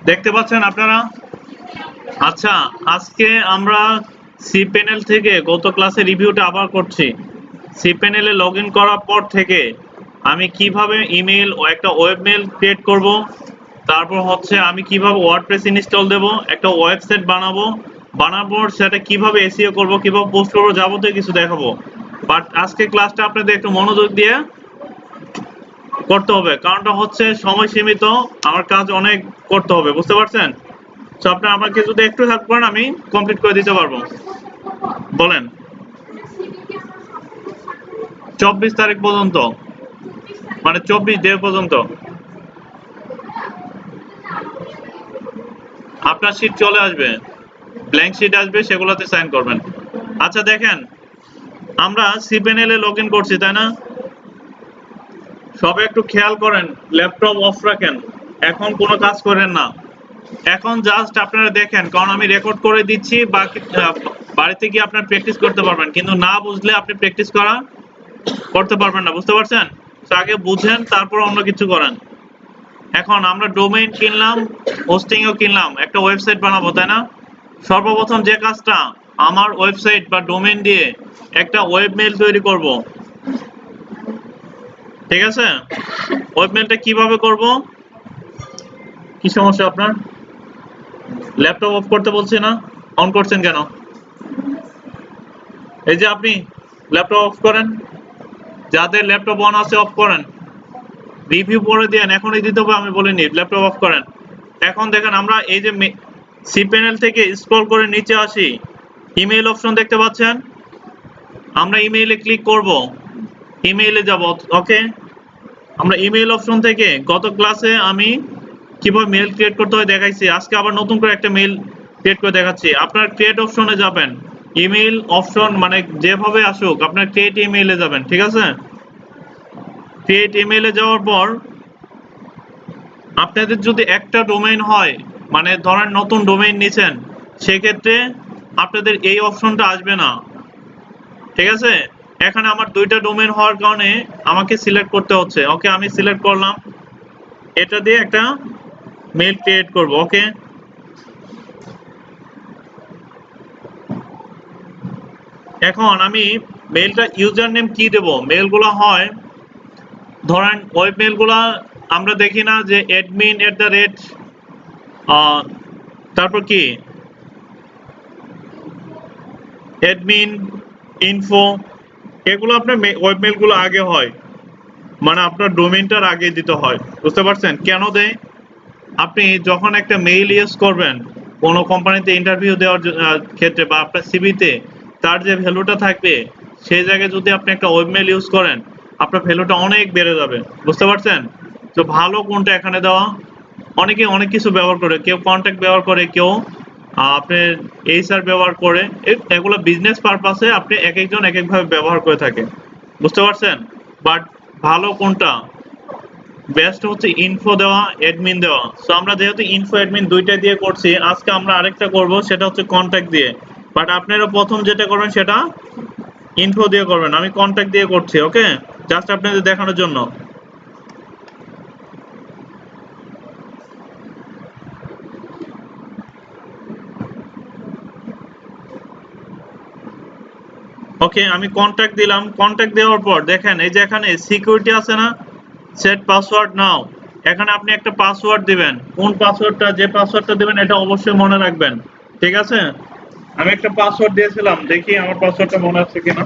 দেখতে পাচ্ছেন আপনারা? আচ্ছা, আজকে আমরা cPanel থেকে গত ক্লাসে রিভিউটা আবার করছি। cPanel এ লগইন করার পর থেকে আমি কিভাবে ইমেইল ও একটা ওয়েব মেইল ক্রিয়েট করব, তারপর হচ্ছে আমি কিভাবে ওয়ার্ডপ্রেস ইনস্টল দেব, একটা ওয়েবসাইট বানাবো, বানানোর সেটা কিভাবে এসইও করব, কিভাবে পোস্ট করব, যাবতীয় কিছু দেখাবো। বাট আজকে ক্লাসটা আপনাদের একটু মনোযোগ দিয়ে করতে হবে, কারণটা হচ্ছে সময় সীমিত, আমার কাজ অনেক করতে হবে, বুঝতে পারছেন? তো আপনি আমাকে যদি একটু হেল্প করেন আমি কমপ্লিট করে দিতে পারবো। বলেন। 24 তারিখ পর্যন্ত, মানে 24 ডে পর্যন্ত আপনার শীট চলে আসবে, ব্ল্যাঙ্ক শীট আসবে, সেগুলোতে সাইন করবেন। আচ্ছা দেখেন, আমরা cPanel এ লগ ইন করছি, তাই না? সবাই একটু খেয়াল করেন, ল্যাপটপ অফ রাখেন, এখন কোনো কাজ করেন না। এখন জাস্ট আপনারা দেখেন, কারণ আমি রেকর্ড করে দিচ্ছি, বাকি বাড়িতে গিয়ে আপনার প্র্যাকটিস করতে পারবেন, কিন্তু না বুঝলে আপনি প্র্যাকটিস করতে পারবেন না, বুঝতে পারছেন? তো আগে বুঝেন, তারপর অন্য কিছু করেন। এখন আমরা ডোমেইন কিনলাম, হোস্টিংও কিনলাম, একটা ওয়েবসাইট বানাবো, তাই না? সর্বপ্রথম যে কাজটা, আমার ওয়েবসাইট বা ডোমেইন দিয়ে একটা ওয়েব মেইল তৈরি করব, ঠিক আছে? ওয়েব মেইলটা কিভাবে করব? কি সমস্যা আপনার? ল্যাপটপ অফ করতে বলছি না? অন করছেন কেন? এই যে আপনি ল্যাপটপ অফ করেন, যাদের ল্যাপটপ অন আছে অফ করেন, রিভিউ পড়ে দেন, এখনই দিতে হবে আমি বলিনি, ল্যাপটপ অফ করেন। এখন দেখেন, আমরা এই যে cPanel থেকে স্ক্রল করে নিচে আসি, ইমেইল অপশন দেখতে পাচ্ছেন? আমরা ইমেইলে ক্লিক করব, ইমেইলে যাব, ওকে? আমরা ইমেইল অপশন থেকে গত ক্লাসে আমি কিভাবে মেইল ক্রিয়েট করতে হয় দেখাইছি, আজকে আবার নতুন করে একটা মেইল ক্রিয়েট করে দেখাচ্ছি। আপনার ক্রিয়েট অপশনে যাবেন, ইমেইল অপশন মানে যেভাবে আসুক আপনার ক্রিয়েট ইমেইলে যাবেন, ঠিক আছে? ক্রিয়েট ইমেইলে যাওয়ার পর আপনাদের যদি একটা ডোমেইন হয়, মানে ধরেন নতুন ডোমেইন নিছেন, সেক্ষেত্রে আপনাদের এই অপশনটা আসবে না, ঠিক আছে? এখানে আমার দুইটা ডোমেইন হওয়ার কারণে আমাকে সিলেক্ট করতে হচ্ছে, ওকে? আমি সিলেক্ট করলাম, এটা দিয়ে একটা মেইল ক্রিয়েট করব, ওকে? এখন আমি মেইলটা ইউজার নেম কি দেব? মেইলগুলো হয়, ধরেন ওয়েব মেইলগুলা আমরা দেখি না যে admin@, তারপর কি অ্যাডমিন ইনফো, এগুলো আপনার ওয়েব মেইলগুলো আগে হয়, মানে আপনার ডোমেইনটার আগে দিতে হয়, বুঝতে পারছেন কেন দেয়? আপনি যখন একটা মেইল ইউজ করবেন কোনো কোম্পানিতে ইন্টারভিউ দেওয়ার ক্ষেত্রে, বা আপনার সিভিতে তার যে ভ্যালুটা থাকবে, সেই জায়গায় যদি আপনি একটা ওয়েব মেইল ইউজ করেন, আপনার ভ্যালুটা অনেক বেড়ে যাবে, বুঝতে পারছেন? তো ভালো কোনটা এখানে দেওয়া, অনেকে অনেক কিছু ব্যবহার করে, কেউ কন্ট্যাক্ট ব্যবহার করে, কেউ আপনার এইচআর ব্যবহার করে, এগুলো বিজনেস পারপাসে আপনি এক একজন এক একভাবে ব্যবহার করে থাকে, বুঝতে পারছেন? বাট ভালো কোনটা, বেস্ট হচ্ছে ইনফো দেওয়া, অ্যাডমিন দেওয়া। সো আমরা যেহেতু ইনফো অ্যাডমিন দুইটা দিয়ে করছি, আজকে আমরা আরেকটা করব, সেটা হচ্ছে কন্ট্যাক্ট দিয়ে। বাট আপনারা প্রথম যেটা করবেন সেটা ইনফো দিয়ে করবেন, আমি কন্ট্যাক্ট দিয়ে করছি, ওকে? জাস্ট আপনাদের দেখানোর জন্য। ওকে, আমি কন্ট্যাক্ট দিলাম, কন্ট্যাক্ট দেওয়ার পর দেখেন এই যে এখানে সিকিউরিটি আছে না, সেট পাসওয়ার্ড নাও, এখানে আপনি একটা পাসওয়ার্ড দিবেন, কোন পাসওয়ার্ডটা, যে পাসওয়ার্ডটা দিবেন এটা অবশ্যই মনে রাখবেন, ঠিক আছে? আমি একটা পাসওয়ার্ড দিয়েছিলাম, দেখি আমার পাসওয়ার্ডটা মনে আছে কিনা।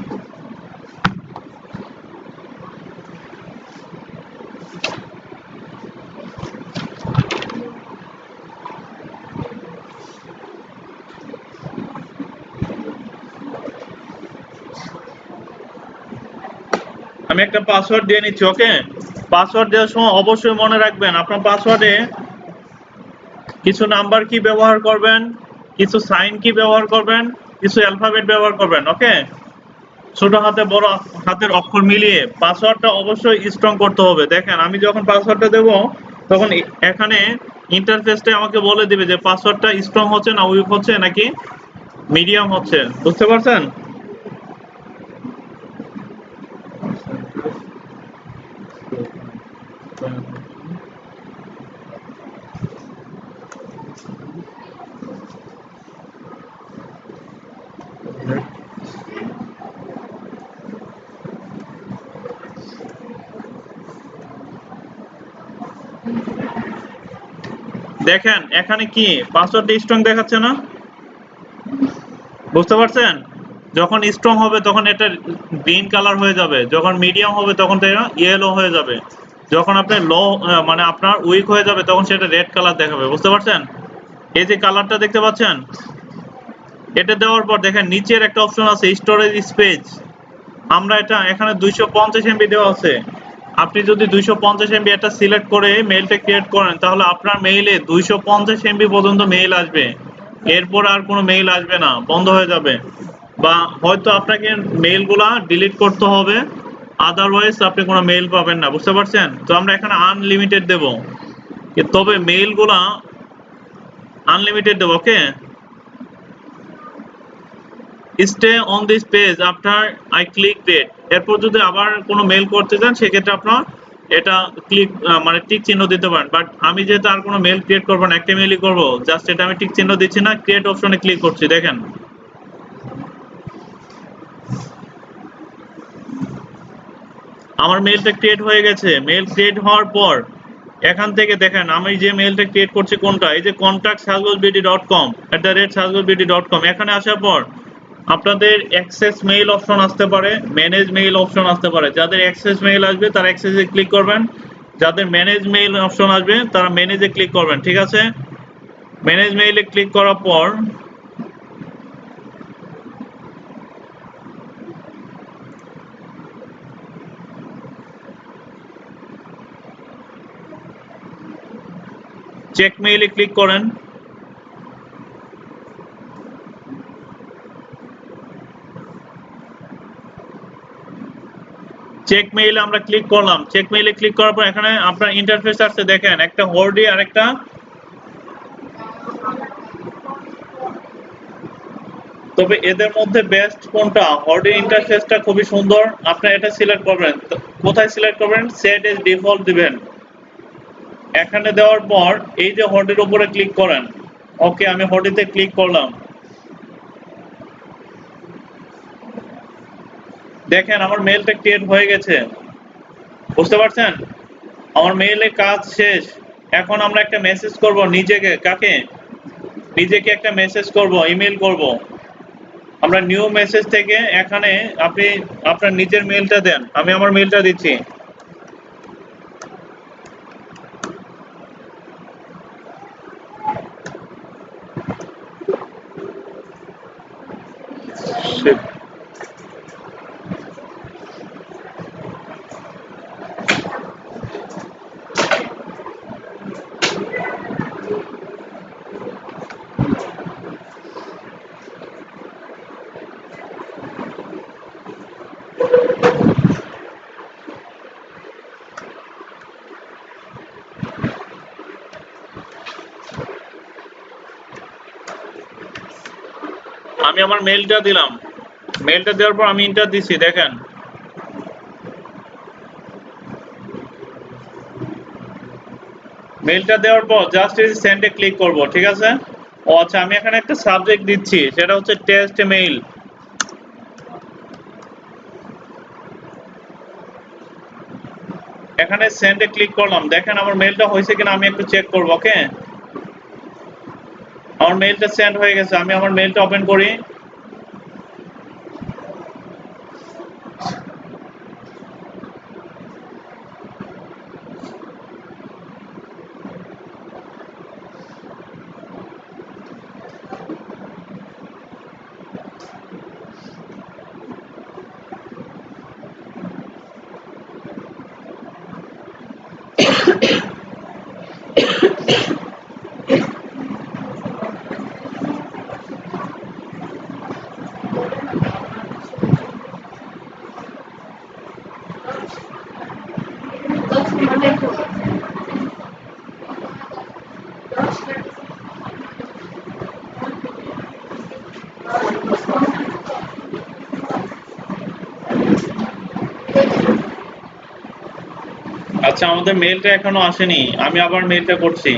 আমি একটা পাসওয়ার্ড দিয়ে নিচ্ছি, ওকে? পাসওয়ার্ড দেওয়ার সময় অবশ্যই মনে রাখবেন আপনার পাসওয়ার্ডে কিছু নাম্বার কি ব্যবহার করবেন, কিছু সাইন কি ব্যবহার করবেন, কিছু অ্যালফাবেট ব্যবহার করবেন, ওকে? ছোট হাতে বড় হাতের অক্ষর মিলিয়ে পাসওয়ার্ডটা অবশ্যই স্ট্রং করতে হবে। দেখেন আমি যখন পাসওয়ার্ডটা দেব, তখন এখানে ইন্টারফেসটা আমাকে বলে দিবে যে পাসওয়ার্ডটা স্ট্রং হচ্ছে না উইক হচ্ছে নাকি মিডিয়াম হচ্ছে, বুঝতে পারছেন? দেখেন এখানে কি পাসওয়ার্ডটা স্ট্রং দেখাচ্ছে না? বুঝতে পারছেন? যখন স্ট্রং হবে তখন এটা গ্রিন কালার হয়ে যাবে, যখন মিডিয়াম হবে তখন এটা ইয়েলো হয়ে যাবে, যখন আপনার লো মানে আপনার উইক হয়ে যাবে তখন সেটা রেড কালার দেখাবে। বুঝতে পারছেন? এই যে কালারটা দেখতে পাচ্ছেন, এটা দেওয়ার পর দেখেন নিচের একটা অপশন আছে স্টোরেজ স্পেস। আমরা এটা এখানে 250 এমবি দেওয়া আছে। আপনি যদি 250 এমবি এটা সিলেক্ট করে মেইলটা ক্রিয়েট করেন তাহলে আপনার মেইলে 250 এমবি পর্যন্ত মেইল আসবে, এরপর আর কোনো মেইল আসবে না, বন্ধ হয়ে যাবে। বা হয়তো আপনাকে মেইলগুলা ডিলিট করতে হবে, আদারওয়াইজ আপনি কোনো মেইল পাবেন না। বুঝতে পারছেন? তো আমরা এখানে আনলিমিটেড দেব, তবে মেইলগুলা আনলিমিটেড দেব। Okay, stay on this page after I click that. এরপর যদি আবার কোনো মেইল করতে চান সেক্ষেত্রে আপনার এটা ক্লিক মানে টিক চিহ্ন দিতে পারেন। বাট আমি যেহেতু আর কোনো মেইল ক্রিয়েট করবো না, একটা মেইলই করবো, জাস্ট এটা আমি টিক চিহ্ন দিচ্ছি না, ক্রিয়েট অপশনে ক্লিক করছি। দেখেন আমার মেইলটা ক্রিয়েট হয়ে গেছে। মেইল ক্রিয়েট হওয়ার পর এখান থেকে দেখেন আমি যে মেইলটা ক্রিয়েট করছি কোনটা, এই যে contact@sajgosbd.com। এখানে আসার পর আপনাদের অ্যাক্সেস মেইল অপশন আসতে পারে, ম্যানেজ মেইল অপশন আসতে পারে। যাদের অ্যাক্সেস মেইল আসবে তারা অ্যাক্সেসে ক্লিক করবেন, যাদের ম্যানেজ মেইল অপশন আসবে তারা ম্যানেজে ক্লিক করবেন। ঠিক আছে, ম্যানেজ মেইলে ক্লিক করার পর চেক মেইলে ক্লিক করেন। চেক মেইলে আমরা ক্লিক করলাম। চেক মেইলে ক্লিক করার পর এখানে আপনার ইন্টারফেস আসছে, দেখেন একটা হোর্ডি আর একটা, তবে এদের মধ্যে বেস্ট কোনটা? হোর্ডি ইন্টারফেসটা খুবই সুন্দর, আপনি এটা সিলেক্ট করবেন। কোথায় সিলেক্ট করবেন? সেট এজ ডিফল্ট দিবেন। এখানে দেওয়ার পর এই যে হোর্ডির উপরে ক্লিক করেন। ওকে, আমি হোর্ডিতে ক্লিক করলাম। দেখেন আমার মেইলটা ক্রিয়েট হয়ে গেছে। বুঝতে পারছেন? আমার মেইলে কাজ শেষ। এখন আমরা একটা মেসেজ করব নিজেকে। কাকে? নিজেকে একটা মেসেজ করব, ইমেল করব। আমরা নিউ মেসেজ থেকে এখানে আপনি আপনার নিজের মেইলটা দেন, আমি আমার মেইলটা দিচ্ছি। আমি আমার মেইলটা দিলাম। মেইলটা দেওয়ার পর আমি ইন্টার দিচ্ছি। দেখেন মেইলটা দেওয়ার পর জাস্ট এই সেন্ডে ক্লিক করব। ঠিক আছে? ও আচ্ছা, আমি এখানে একটা সাবজেক্ট দিচ্ছি, সেটা হচ্ছে টেস্ট মেইল। এখানে সেন্ডে ক্লিক করলাম। দেখেন আমার মেইলটা হয়েছে কিনা আমি একটু চেক করব। ওকে, আমার মেইলটা সেন্ড হয়ে গেছে। আমি আমার মেইলটা ওপেন করি। আচ্ছা, আমাদের মেইলটা এখনো আসেনি, আমি আবার মেইলটা করছি।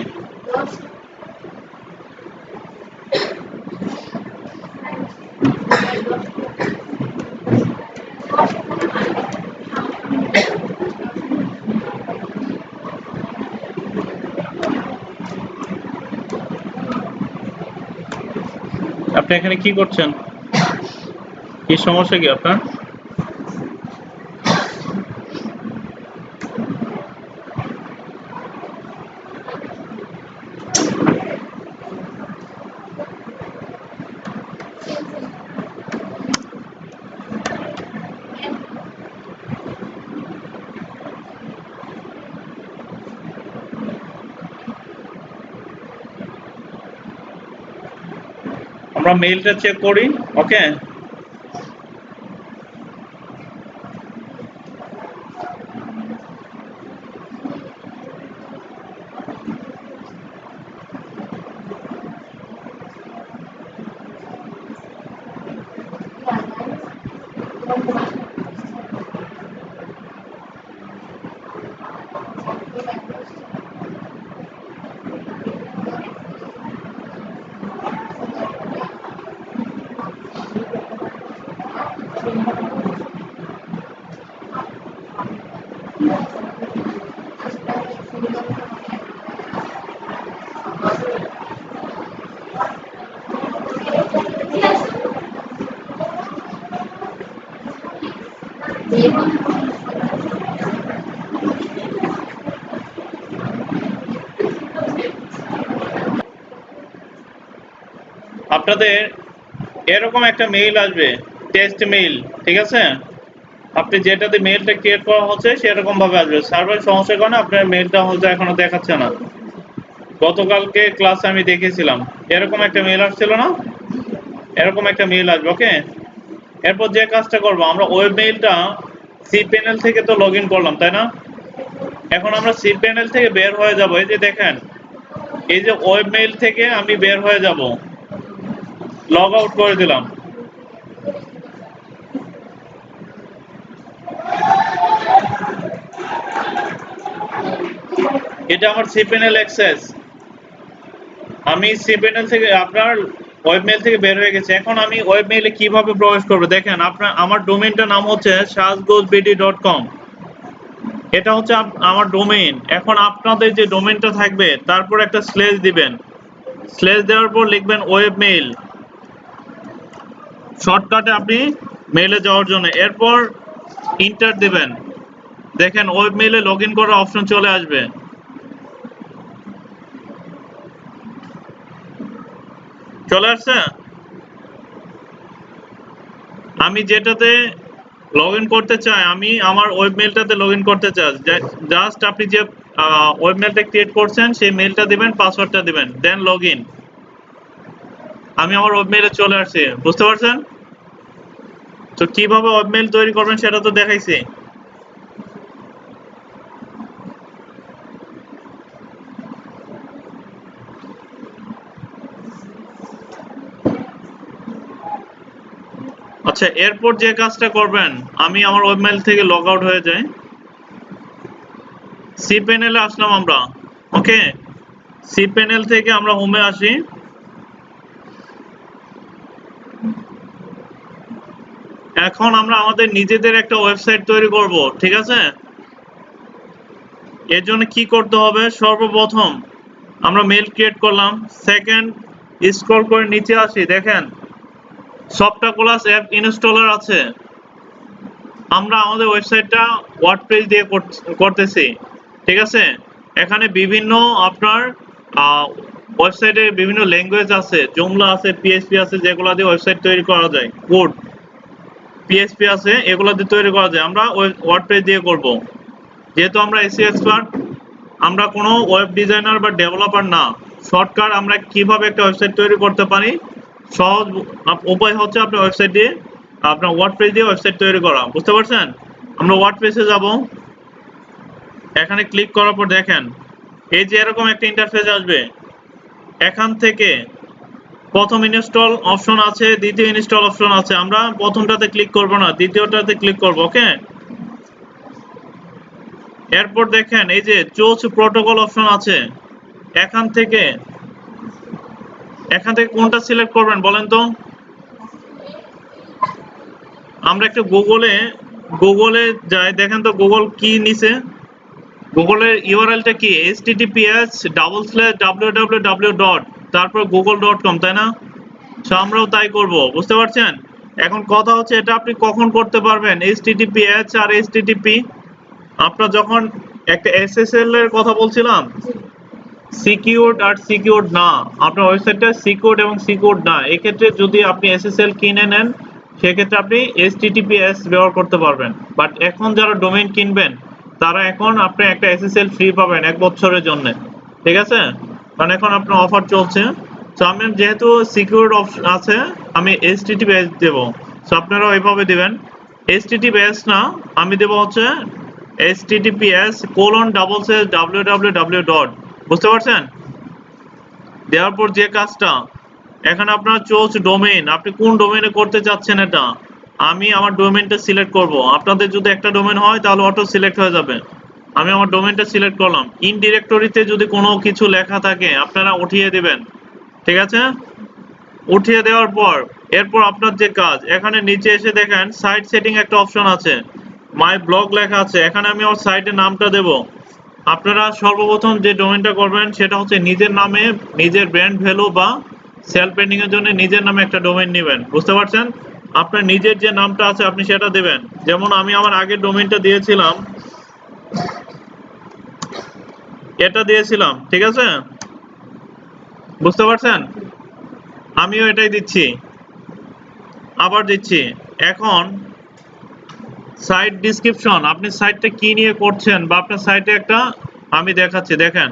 আপনি এখানে কি করছেন? কি সমস্যা কি আপনার? আমরা মেইলটা চেক করি, ওকে? আপনাদের এরকম একটা মেইল আসবে, টেস্ট মেইল, ঠিক আছে? আপনি যেটাতে মেইলটা ক্রিয়েট করা হচ্ছে সেরকম ভাবে আসবে। সার্ভার সমস্যার কারণে আপনার মেইলটা হয়তো এখনো দেখাচ্ছে না। গতকালকে ক্লাসে আমি দেখেছিলাম এরকম একটা মেইল আসছিল না, এরকম একটা মেইল আসবে, ওকে? এরপর যে কাজটা করব, আমরা ওয়েব মেইলটা সি প্যানেল থেকে তো লগ ইন করলাম, তাই না? এখন আমরা সি প্যানেল থেকে বের হয়ে যাব। এই যে দেখেন, এই যে ওয়েব মেইল থেকে আমি বের হয়ে যাব, লগ আউট করে দিলাম। এটা আমার সি প্যানেল অ্যাক্সেস। আমি সি প্যানেল থেকে আপনার ওয়েব মেইল থেকে বের হয়ে গেছে। এখন আমি ওয়েব মেইলে কিভাবে প্রবেশ করব? দেখেন, আপনার আমার ডোমেইনটার নাম হচ্ছে sajgozbd.com। এটা হচ্ছে আমার ডোমেইন। এখন আপনাদের যে ডোমেইনটা থাকবে তারপর একটা স্ল্যাশ দিবেন, স্ল্যাশ দেওয়ার পর লিখবেন ওয়েব মেইল, শর্টকাটে আপনি মেইলে যাওয়ার জন্য। এরপর ইন্টার দিবেন। দেখেন ওয়েব মেইলে লগ ইন করার অপশন চলে আসবে। চলে আসছে? আমি যেটাতে লগ ইন করতে চাই, আমি আমার ওয়েব মেইলটাতে লগ ইন করতে চাই। জাস্ট আপনি যে ওয়েব মেইলটা ক্রিয়েট করছেন সেই মেইলটা দিবেন, পাসওয়ার্ডটা দিবেন, দেন লগ ইন। আমি আমার ওয়েব মেইলে চলে আসছি, বুঝতে পারছেন? তো কিভাবে ওয়েব মেইল তৈরি করবেন সেটা তো দেখাইছি। আচ্ছা, এরপর যে কাজটা করবেন, আমি আমার ওয়েব মেইল থেকে লগ আউট হয়ে যাই, সি প্যানেলে আসলাম আমরা, ওকে? সি প্যানেল থেকে আমরা হোমে আসি। এখন আমরা আমাদের নিজেদের একটা ওয়েবসাইট তৈরি করব, ঠিক আছে? এর জন্য কি করতে হবে? সর্বপ্রথম আমরা মেইল ক্রিয়েট করলাম, সেকেন্ড স্ক্রল করে নিচে আসি, দেখেন সফটক্লাস অ্যাপ ইনস্টলার আছে। আমরা আমাদের ওয়েবসাইটটা ওয়ার্ডপ্রেস দিয়ে করতেছি, ঠিক আছে? এখানে বিভিন্ন আপনার ওয়েবসাইটে বিভিন্ন ল্যাঙ্গুয়েজ আছে, জুমলা আছে, পিএইচপি আছে, যেগুলো দিয়ে ওয়েবসাইট তৈরি করা যায়, কোড পিএইচপি আছে, এগুলো দিয়ে তৈরি করা যায়। আমরা ওয়ার্ডপ্রেস দিয়ে করব। যেহেতু আমরা এসইও এক্সপার্ট, আমরা কোনো ওয়েব ডিজাইনার বা ডেভেলপার না। শর্টকাট আমরা কিভাবে একটা ওয়েবসাইট তৈরি করতে পারি, সহজ উপায় হচ্ছে আপনার ওয়েবসাইট দিয়ে, আপনার ওয়ার্ডপ্রেস দিয়ে ওয়েবসাইট তৈরি করা, বুঝতে পারছেন? আমরা ওয়ার্ডপ্রেসে যাব, এখানে ক্লিক করার পর দেখেন এই যে এরকম একটা ইন্টারফেস আসবে। এখান থেকে প্রথম ইনস্টল অপশন আছে, দ্বিতীয় ইনস্টল অপশন আছে। আমরা প্রথমটাতে ক্লিক করব না, দ্বিতীয়টাতে ক্লিক করব, ওকে? এরপর দেখেন এই যে চুজ প্রোটোকল অপশন আছে। এখান থেকে কোনটা সিলেক্ট করবেন বলেন তো? আমরা একটু গুগলে যাই, দেখেন তো গুগল কি নিছে। গুগলের ইউআরএলটা কি? https://www. তারপর google.com, তাই না? সো আমরাও তাই করব, বুঝতে পারছেন? এখন কথা হচ্ছে এটা আপনি কখন করতে পারবেন, HTTPS আর HTTP আপনার যখন একটা SSL এর কথা বলছিলাম, সিকিউরড আর সিকিউরড না, আপনার ওয়েবসাইটটা সিকিউরড এবং সিকিউরড না, এক্ষেত্রে যদি আপনি SSL কিনে নেন সেক্ষেত্রে আপনি HTTPS ব্যবহার করতে পারবেন। বাট এখন যারা ডোমেইন কিনবেন তারা এখন আপনি একটা SSL ফ্রি পাবেন 1 বছরের জন্য, ঠিক আছে? কারণ এখন আপনার অফার চলছে। তো আমি যেহেতু সিকিউরড অপশন আছে আমি HTTPS দেব, সো আপনারাও এভাবে দিবেন। HTTPS না, আমি দেব হচ্ছে https://www. বুঝতে পারছেন? দেওয়ার পর যে কাজটা এখানে আপনার চুজ ডোমেইন, আপনি কোন ডোমেইনে করতে চাচ্ছেন এটা, আমি আমার ডোমেইনটা সিলেক্ট করব। আপনাদের যদি একটা ডোমেইন হয় তাহলে অটো সিলেক্ট হয়ে যাবে। আমি আমার ডোমেইনটা সিলেক্ট করলাম। ইন ডিরেক্টরিতে যদি কোনো কিছু লেখা থাকে আপনারা উঠিয়ে দিবেন, ঠিক আছে? উঠিয়ে দেওয়ার পর এরপর আপনার যে কাজ, এখানে নিচে এসে দেখেন সাইট সেটিং একটা অপশন আছে, মাই ব্লগ লেখা আছে, এখানে আমি আমার সাইটের নামটা দেব। আপনারা সর্বপ্রথম যে ডোমেইনটা করবেন সেটা হচ্ছে নিজের নামে, নিজের ব্র্যান্ড ভ্যালু বা সেলফ ব্র্যান্ডিং এর জন্য নিজের নামে একটা ডোমেইন নেবেন, বুঝতে পারছেন? আপনার নিজের যে নামটা আছে আপনি সেটা দেবেন। যেমন আমি আমার আগের ডোমেইনটা দিয়েছিলাম, এটা দিয়েছিলাম, ঠিক আছে? বুঝতে পারছেন? আমিও এটাই দিচ্ছি, আবার দিচ্ছি। এখন সাইট ডেসক্রিপশন, আপনি সাইটটা কি নিয়ে করছেন বা আপনার সাইটে একটা আমি দেখাচ্ছি, দেখেন।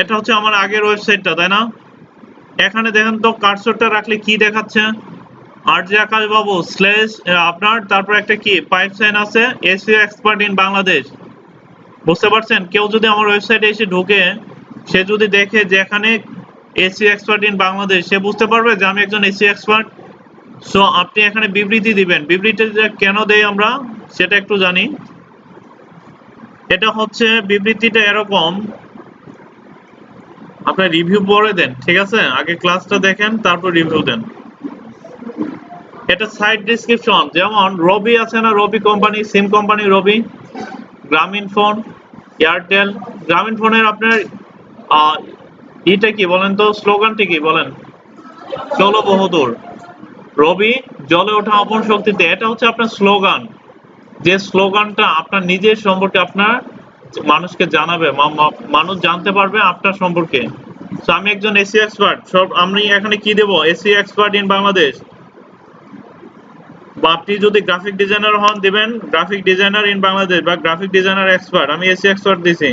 এটা হচ্ছে আমার আগের ওয়েবসাইটটা, তাই না? এখানে দেখেন তো কার্সরটা রাখলে কি দেখাচ্ছে, আরজে আকাশ বাবু স্ল্যাশ আপনার তারপর একটা কি পাইপ সাইন আছে, এসইও এক্সপার্ট ইন বাংলাদেশ। বুঝতে পারছেন? কেউ যদি আমার ওয়েবসাইটে এসে ঢুকে সে যদি দেখে যে এখানে এসইও এক্সপার্ট ইন বাংলাদেশ, সে বুঝতে পারবে যে আমি একজন এসইও এক্সপার্ট। সো আপনি এখানে বিবৃতি দিবেন, বিবৃতিটা কেন দেই আমরা সেটা একটু জানি। এটা হচ্ছে বিবৃতিটা এরকম, আপনার রিভিউ পরে দেন, ঠিক আছে? আগে ক্লাসটা দেখেন তারপর রিভিউ দেন। এটা সাইট ডেসক্রিপশন, যেমন রবি আছে না, রবি কোম্পানি, সিম কোম্পানি রবি, গ্রামীণ ফোন, এয়ারটেল। গ্রামীণ ফোনের আপনার ইটা কি বলেন তো, স্লোগানটি কি বলেন? চলো বহুদূর, রবি জলে ওঠা আপন শক্তিতে, এটা হচ্ছে আপনার স্লোগান। যে স্লোগানটা আপনার নিজের সম্পর্কে আপনার মানুষকে জানাবে, মানুষ জানতে পারবে আপনার সম্পর্কে। তো আমি একজন এসি এক্সপার্ট, সব আমি এখানে কি দেব, এসি এক্সপার্ট ইন বাংলাদেশ। বা আপনি যদি গ্রাফিক ডিজাইনার হন দিবেন গ্রাফিক ডিজাইনার ইন বাংলাদেশ বা গ্রাফিক ডিজাইনার এক্সপার্ট, আমি এসি এক্সপার্ট দিছি।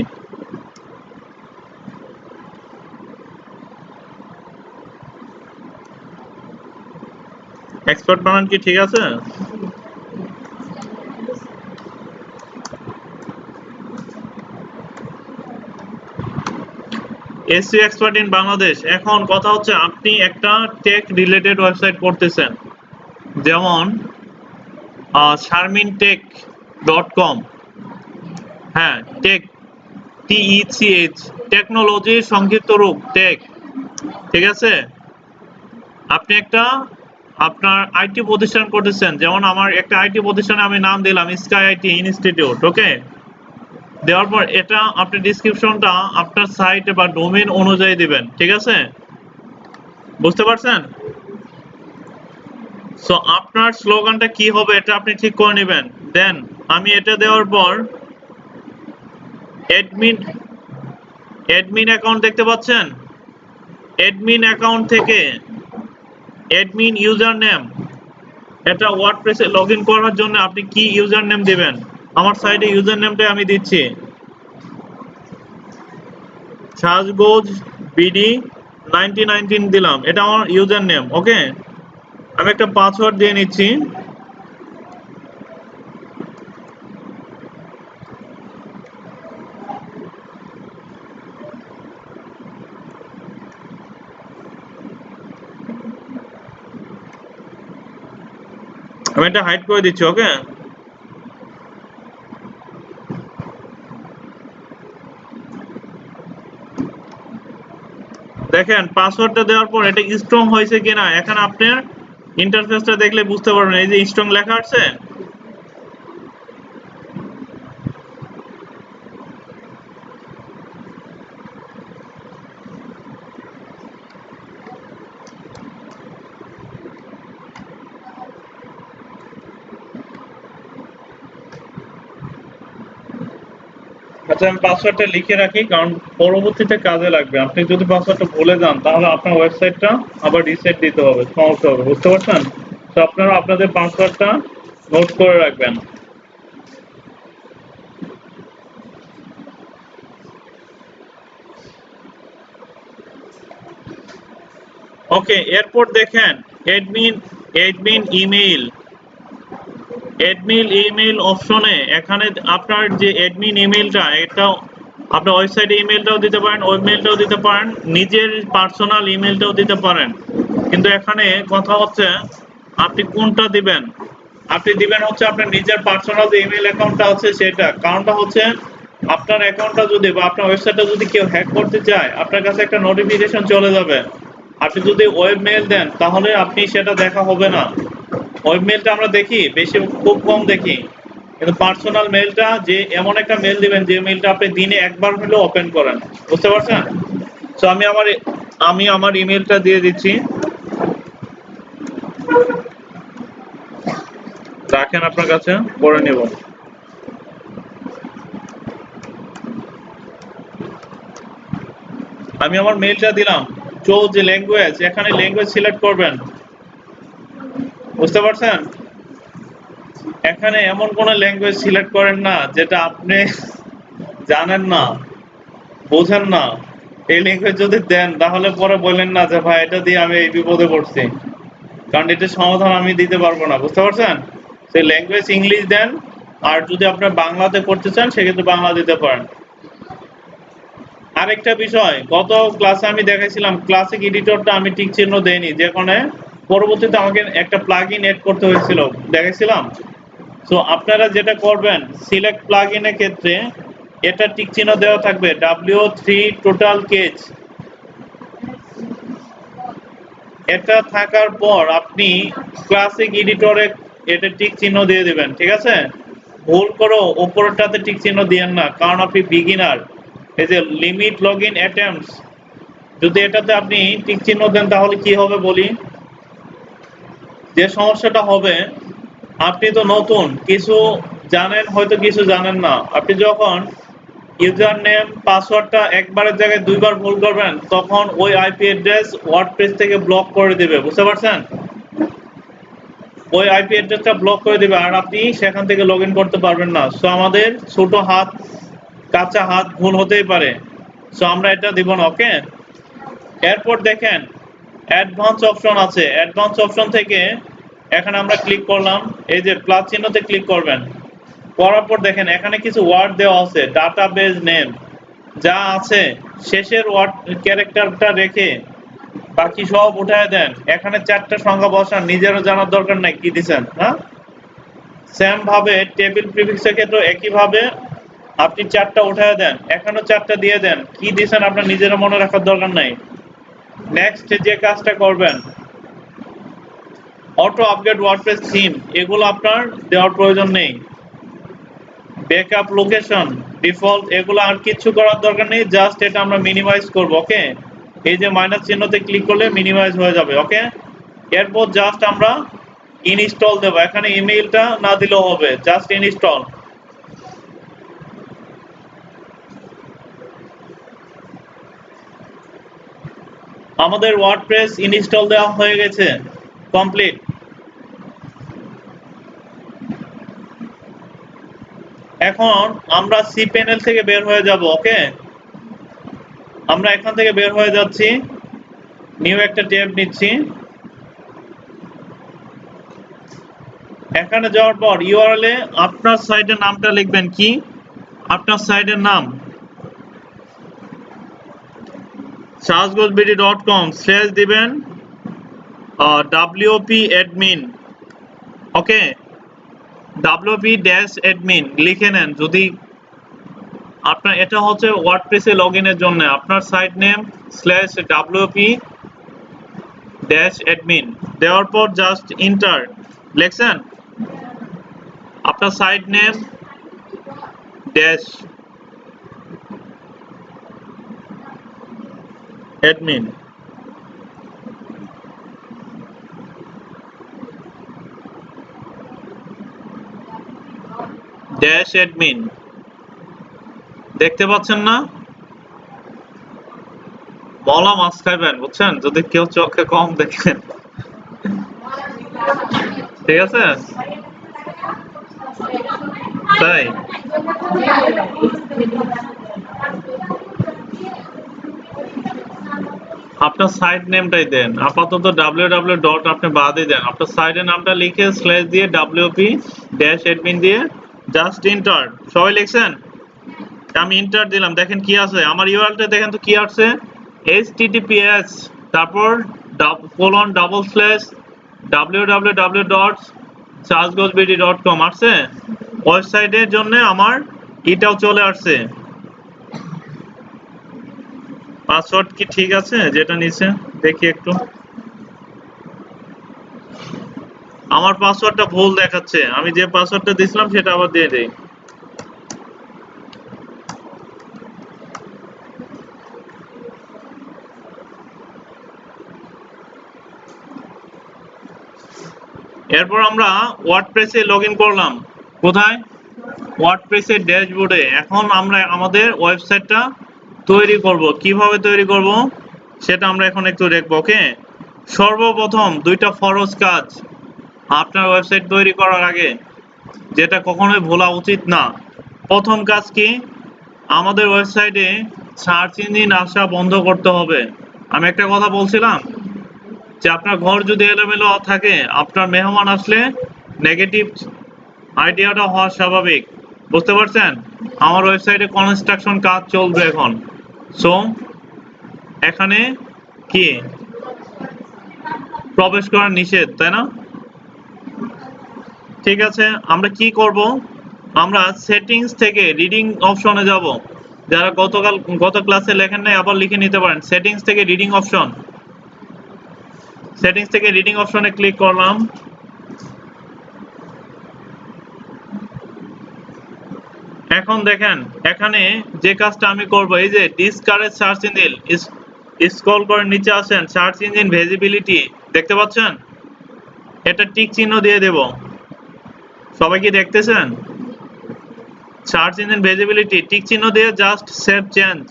এক্সপার্ট বানান কি ঠিক আছে? AC expert in Bangladesh. এখন কথা হচ্ছে আপনি একটা টেক রিলেটেড ওয়েবসাইট করতেছেন, যেমন sharminTech.com, হ্যাঁ টেক, TECH, টেকনোলজির সংক্ষিপ্ত রূপ টেক, ঠিক আছে? আপনি একটা আপনার আইটি প্রতিষ্ঠান করতেছেন, যেমন আমার একটা আইটি প্রতিষ্ঠানে আমি নাম দিলাম স্কাই আইটি ইনস্টিটিউট, ওকে? দেওয়ার পর এটা আপনি ডেসক্রিপশনটা আপনার সাইট বা ডোমেইন অনুযায়ী দিবেন, ঠিক আছে? বুঝতে পারছেন? সো আপনার স্লোগানটা কি হবে এটা আপনি ঠিক করে নেবেন। দেন আমি এটা দেওয়ার পর অ্যাডমিন, অ্যাডমিন অ্যাকাউন্ট দেখতে পাচ্ছেন? অ্যাডমিন অ্যাকাউন্ট থেকে অ্যাডমিন ইউজার নেম, এটা ওয়ার্ডপ্রেসে লগ ইন করার জন্য আপনি কি ইউজার নেম দিবেন? আমার সাইডে ইউজার নেমটা আমি দিচ্ছি, সাজগোজ বিডি 1919 দিলাম, এটা আমার ইউজার নেম, ওকে? আমি একটা পাসওয়ার্ড দিয়ে নিচ্ছি। আমি এটা হাইড করে দিচ্ছি, ওকে? দেখেন পাসওয়ার্ডটা দেওয়ার পর এটা স্ট্রং হয়েছে কিনা এখানে আপনার ইন্টারফেসটা দেখলে বুঝতে পারবেন, এই যে স্ট্রং লেখা আছে। আচ্ছা আমি পাসওয়ার্ডটা লিখে রাখি কারণ পরবর্তীতে কাজে লাগবে। আপনি যদি পাসওয়ার্ডটা ভুলে যান তাহলে আপনার ওয়েবসাইটটা আবার রিসেট দিতে হবে, সমস্যা হবে, বুঝতে পারছেন? তো আপনারা আপনাদের পাসওয়ার্ডটা নোট করে রাখবেন। ওকে, এরপর দেখেন admin admin email admin email অপশনে এখানে আপনার যে অ্যাডমিন ইমেইলটা এটা আপনার ওয়েবসাইটে ইমেইলটাও দিতে পারেন, ওয়েব মেইলটাও দিতে পারেন, নিজের পার্সোনাল ইমেইলটাও দিতে পারেন। কিন্তু এখানে কথা হচ্ছে আপনি কোনটা দিবেন। আপনি দিবেন হচ্ছে আপনার নিজের পার্সোনাল যে ইমেইল অ্যাকাউন্টটা আছে সেটা। কারণটা হচ্ছে আপনার অ্যাকাউন্টটা যদি বা আপনার ওয়েবসাইটটা যদি কেউ হ্যাক করতে চায় আপনার কাছে একটা নোটিফিকেশন চলে যাবে। আপনি যদি ওয়েব মেইল দেন তাহলে আপনি সেটা দেখা হবে না। ওয়েব মেইলটা আমরা দেখি বেশি, খুব কম দেখি, কিন্তু পার্সোনাল মেইলটা যে এমন একটা মেইল দিবেন যে মেইলটা আপনি দিনে একবার হলেও ওপেন করেন, বুঝতে পারছেন? তো আমি আমার ইমেইলটা দিয়ে দিচ্ছি, রাখেন আপনার কাছে, পড়ে নেব। আমি আমার মেইলটা দিলাম। যে ল্যাঙ্গুয়েজ, এখানে ল্যাঙ্গুয়েজ সিলেক্ট করবেন, বুঝতে পারছেন? এখানে এমন কোন ল্যাঙ্গুয়েজ সিলেক্ট করেন না যেটা আপনি জানেন না, বোঝেন না। এই ল্যাঙ্গুয়েজ যদি দেন তাহলে পরে বললেন না যে ভাই এটা দিয়ে আমি এই বিপদে পড়ছি, কারণ এটার সমাধান আমি দিতে পারবো না, বুঝতে পারছেন? সেই ল্যাঙ্গুয়েজ ইংলিশ দেন। আর যদি আপনার বাংলাতে করতে চান সেক্ষেত্রে বাংলা দিতে পারেন। আরেকটা বিষয়, গত ক্লাসে আমি দেখাইছিলাম ক্লাসিক এডিটরটা আমি টিক চিহ্ন দেইনি, যেখানে পরবর্তীতে আমাকে একটা প্লাগইন এড করতে হয়েছিল, দেখাইছিলাম। তো আপনারা যেটা করবেন সিলেক্ট প্লাগইনের ক্ষেত্রে এটা টিক চিহ্ন দেওয়া থাকবে W3 টোটাল কেজ। এটা থাকার পর আপনি ক্লাসিক এডিটরে এটা টিক চিহ্ন দিয়ে দিবেন, ঠিক আছে? ভুল করো উপরেরটাতে টিক চিহ্ন দিয়েন না, কারণ আপনি বিগিনার। এই যে লিমিট লগইন অ্যাটেম্পটস, যদি এটাতে আপনি টিক চিহ্ন দেন তাহলে কি হবে বলি। যে সমস্যাটা হবে, আপনি তো নতুন, কিছু জানেন হয়তো কিছু জানেন না। আপনি যখন ইউজার নেম পাসওয়ার্ডটা একবারের জায়গায় দুইবার ভুল করবেন তখন ওই আইপি অ্যাড্রেস ওয়ার্ডপ্রেস থেকে ব্লক করে দিবে, বুঝতে পারছেন? ওই আইপি অ্যাড্রেসটা ব্লক করে দিবে আর আপনি সেখান থেকে লগ ইন করতে পারবেন না। সো আমাদের ছোট হাত, কাঁচা হাত ভুল হতেই পারে। সো আমরা এটা দিব না, ওকে? এরপর দেখেন অ্যাডভান্স অপশন আছে। অ্যাডভান্স অপশন থেকে এখানে আমরা ক্লিক করলাম, এই যে প্লাস চিহ্নতে ক্লিক করবেন। করার পর দেখেন এখানে কিছু ওয়ার্ড দেওয়া আছে, ডাটাবেজ নেম যা আছে শেষের ওয়ার্ড ক্যারেক্টারটা রেখে বাকি সব উঠায় দেন। এখানে 4টা সংখ্যা বসান, নিজেরও জানার দরকার নাই কি দিছেন, হ্যাঁ? সেম ভাবে টেবিল প্রিফিক্সের ক্ষেত্রে একই ভাবে আপনি 4টা উঠায় দেন, এখানেও 4টা দিয়ে দেন। কি দিছেন আপনার নিজেরও মনে রাখার দরকার নাই। নেক্সট যে কাজটা করবেন, অটো আপগ্রেড ওয়ার্ডপ্রেস থিম, এগুলো আপনার দেওয়ার প্রয়োজন নেই। ব্যাকআপ লোকেশন ডিফল্ট, এগুলো আর কিছু করার দরকার নেই, জাস্ট এটা আমরা মিনিমাইজ করব, ওকে? এই যে মাইনাস চিহ্নতে ক্লিক করলে মিনিমাইজ হয়ে যাবে, ওকে? এরপর জাস্ট আমরা ইনস্টল দেব। এখানে ইমেইলটা না দিলেও হবে, জাস্ট ইনস্টল। আমাদের ওয়ার্ডপ্রেস ইনস্টল দেওয়া হয়ে গেছে, কমপ্লিট। এখন আমরা সি প্যানেল থেকে বের হয়ে যাব, ওকে? আমরা এখান থেকে বের হয়ে যাচ্ছি, নিউ একটা ট্যাব নিচ্ছি। এখানে যাওয়ার পর ইউআরএল এ আপনার সাইটের নামটা লিখবেন, কি আপনার সাইটের নাম sajgojbd.com স্ল্যাশ দিবেন wp admin, ওকে? wp admin লিখে নেন। যদি আপনার এটা হচ্ছে ওয়ার্ডপ্রেসে লগইনের জন্য, আপনার site name slash wp admin দেওয়ার পর জাস্ট এন্টার লিখছেন আপনার site name dash admin, admin দেখতে পাচ্ছেন না? মলা মাছ খাইবেন বুঝছেন, যদি কেউ চোখে কম দেখেন। ঠিক আছে, তাই আপনার সাইট নেমটাই দেন, আপাতত www ডট আপনি বাদই দেন, আপনার সাইটের নামটা লিখে স্ল্যাশ দিয়ে wp ড্যাশ অ্যাডমিন দিয়ে জাস্ট ইন্টার। সবাই লিখছেন? আমি ইন্টার দিলাম, দেখেন কি আছে আমার ইউআরএলটা, দেখেন তো কি আসছে, https তারপর colon double slash www dot চার্লসগঞ্জবিডি ডট কম আসছে। ওয়েবসাইটের জন্য আমার এটাও চলে আসছে। পাসওয়ার্ড কি ঠিক আছে যেটা নিচে? দেখি একটু, আমার পাসওয়ার্ডটা ভুল দেখাচ্ছে, আমি যে পাসওয়ার্ডটা দিয়েছিলাম সেটা আবার দিয়ে দেই। এরপর আমরা ওয়ার্ডপ্রেসে লগইন করলাম। কোথায়? ওয়ার্ডপ্রেসের ড্যাশবোর্ডে। এখন আমরা আমাদের ওয়েবসাইটটা তৈরি করব। কিভাবে তৈরি করব সেটা আমরা এখন একটু দেখব। ওকে, সর্বপ্রথম দুইটা ফরজ কাজ আপনার ওয়েবসাইট তৈরি করার আগে, যেটা কখনোই ভোলা উচিত না। প্রথম কাজ কি, আমাদের ওয়েবসাইটে সার্চ ইঞ্জিন আসা বন্ধ করতে হবে। আমি একটা কথা বলছিলাম যে আপনার ঘর যদি এলোমেলো থাকে, আপনার মেহমান আসলে নেগেটিভ আইডিয়াটা হওয়া স্বাভাবিক, বুঝতে পারছেন? আমার ওয়েবসাইটে কনস্ট্রাকশন কাজ চলবে এখন। সো এখানে কি প্রবেশ করা নিষেধ, তাই না? ঠিক আছে, আমরা কি করব, আমরা সেটিংস থেকে রিডিং অপশনে যাব। যারা গত ক্লাসে লেখেন নাই আবার লিখে নিতে পারেন। সেটিংস থেকে রিডিং অপশন, সেটিংস থেকে রিডিং অপশনে ক্লিক করলাম। এখন দেখেন এখানে যে কাজটা আমি করব, এই যে ডিসকারেজ সার্চ ইঞ্জিন, স্ক্রল করে নিচে আসেন, সার্চ ইঞ্জিন ভিজিবিলিটি দেখতে পাচ্ছেন, এটা টিক চিহ্ন দিয়ে দেব। সবাই কি দেখতেছেন? সার্চ ইঞ্জিন ভিজিবিলিটি টিক চিহ্ন দিয়ে জাস্ট সেভ চেঞ্জ।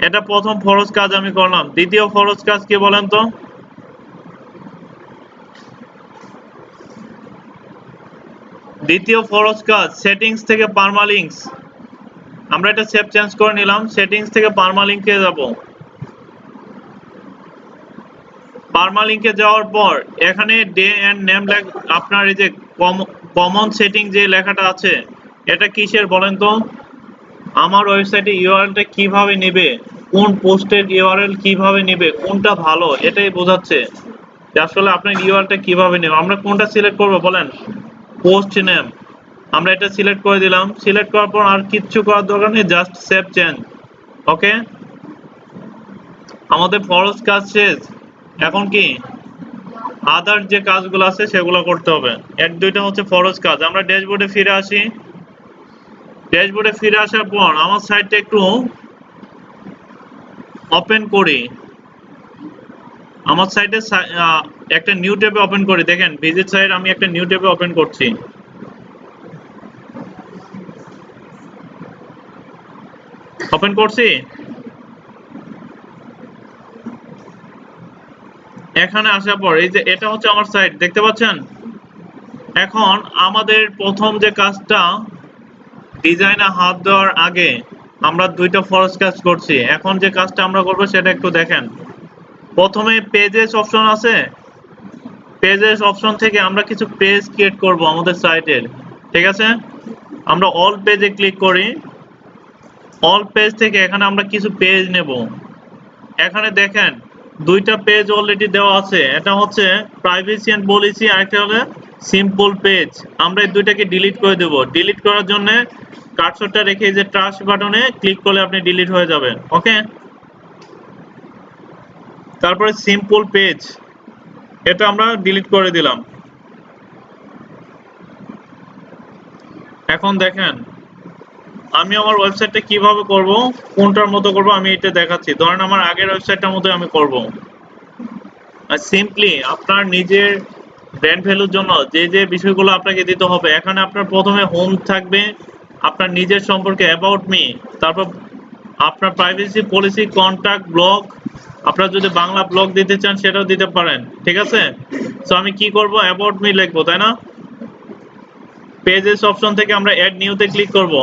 এটা প্রথম ফরজ কাজ আমি করলাম। দ্বিতীয় ফরজ কাজ কি বলেন তো? দ্বিতীয় ফরজ কাজ সেটিংস থেকে পারমালিঙ্কস, আমরা এটা সেভ চেঞ্জ করে নিলাম। সেটিংস থেকে পারমালিঙ্কে যাব। পারমালিঙ্কে যাওয়ার পর এখানে ডে এন্ড নেম আপনার এই যে কমন সেটিং যে লেখাটা আছে, এটা কিসের বলেন তো? আমার ওয়েবসাইটে ইউআরএলটা কিভাবে নেবে, কোন পোস্টের ইউআরএল কিভাবে নেবে, কোনটা ভালো, এটাই বোঝাচ্ছে যে আসলে আপনার ইউআরএলটা কিভাবে নেবে। আমরা কোনটা সিলেক্ট করব বলেন? পোস্ট নেম, আমরা এটা সিলেক্ট করে দিলাম। সিলেক্ট করার পর আর কিচ্ছু করার দরকার নেই, জাস্ট সেভ চেঞ্জ। ওকে, আমাদের ফরজ কাজ শেষ। এখন কি আদার যে কাজগুলো আছে সেগুলো করতে হবে। এক দুইটা হচ্ছে ফরজ কাজ। আমরা ড্যাশবোর্ডে ফিরে আসি। ড্যাশবোর্ডে ফিরে আসার পর আমার সাইটটা একটু ওপেন করি। আমার সাইটে একটা নিউ ট্যাবে ওপেন করি। দেখেন ভিজিট সাইট আমি একটা নিউ ট্যাবে ওপেন করছি। ওপেন করছি। এখানে আসার পর এই যে এটা হচ্ছে আমার সাইট, দেখতে পাচ্ছেন? এখন আমাদের প্রথম যে কাজটা, ডিজাইনে হাত দেওয়ার আগে আমরা দুইটা ফরজ কাজ করছি। এখন যে কাজটা আমরা করবো সেটা একটু দেখেন। প্রথমে পেজেস অপশন আছে, পেজেস অপশন থেকে আমরা কিছু পেজ ক্রিয়েট করব আমাদের সাইটের। ঠিক আছে, আমরা অল পেজে ক্লিক করি। অল পেজ থেকে এখানে আমরা কিছু পেজ নেব। এখানে দেখেন দুইটা পেজ অলরেডি দেওয়া আছে, এটা হচ্ছে প্রাইভেসি এন্ড পলিসি, আরেকটা হলো সিম্পল পেজ। আমরা এই দুইটাকে ডিলিট করে দেব। ডিলিট করার জন্য কার্সরটা রেখে এই যে ট্রাশ বাটনে ক্লিক করলে আপনি ডিলিট হয়ে যাবেন। ওকে, তারপরে সিম্পল পেজ, এটা আমরা ডিলিট করে দিলাম। এখন দেখেন আমি আমার ওয়েবসাইটটা কিভাবে করব, কোনটার মতো করব আমি এটা দেখাচ্ছি। ধরেন আমার আগের ওয়েবসাইটটার মতো আমি করব। আর সিম্পলি আপনার নিজের ব্র্যান্ড ভ্যালুর জন্য যে যে বিষয়গুলো আপনাকে দিতে হবে, এখানে আপনার প্রথমে হোম থাকবে, আপনার নিজের সম্পর্কে অ্যাবাউট মি, তারপর আপনার প্রাইভেসি পলিসি, কন্টাক্ট, ব্লগ। আপনারা যদি বাংলা ব্লগ দিতে চান সেটাও দিতে পারেন, ঠিক আছে। সো আমি কি করব, অ্যাবাউট মি লিখবো, তাই না। পেজেস অপশন থেকে আমরা অ্যাড নিউতে ক্লিক করব।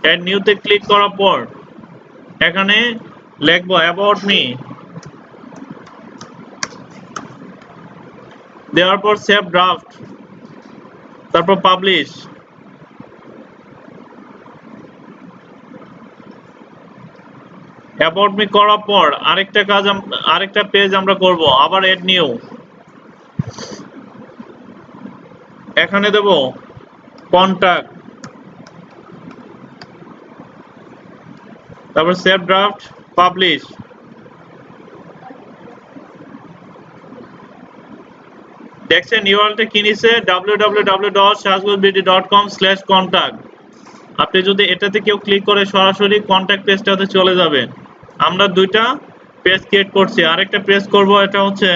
অ্যাড নিউতে ক্লিক করার পর এখানে লিখবো অ্যাবাউট মি, দেওয়ার পর সেভ ড্রাফট, তারপর পাবলিশ। অ্যাবাউট মি করার পর আরেকটা কাজ, আরেকটা পেজ আমরা করব, আবার অ্যাড নিউ। এখানে দেব কন্টাক্ট, তারপর সেভ ড্রাফট, পাবলিশ। দেখছেন ইউআরএলটা কি নিছে, www.shazgulbd.com/contact। আপনি যদি এটাতে কেউ ক্লিক করে সরাসরি কন্টাক্ট পেজটাতে চলে যাবে। আমরা দুইটা পেজ ক্রিয়েট করছি, আরেকটা পেজ করব, এটা হচ্ছে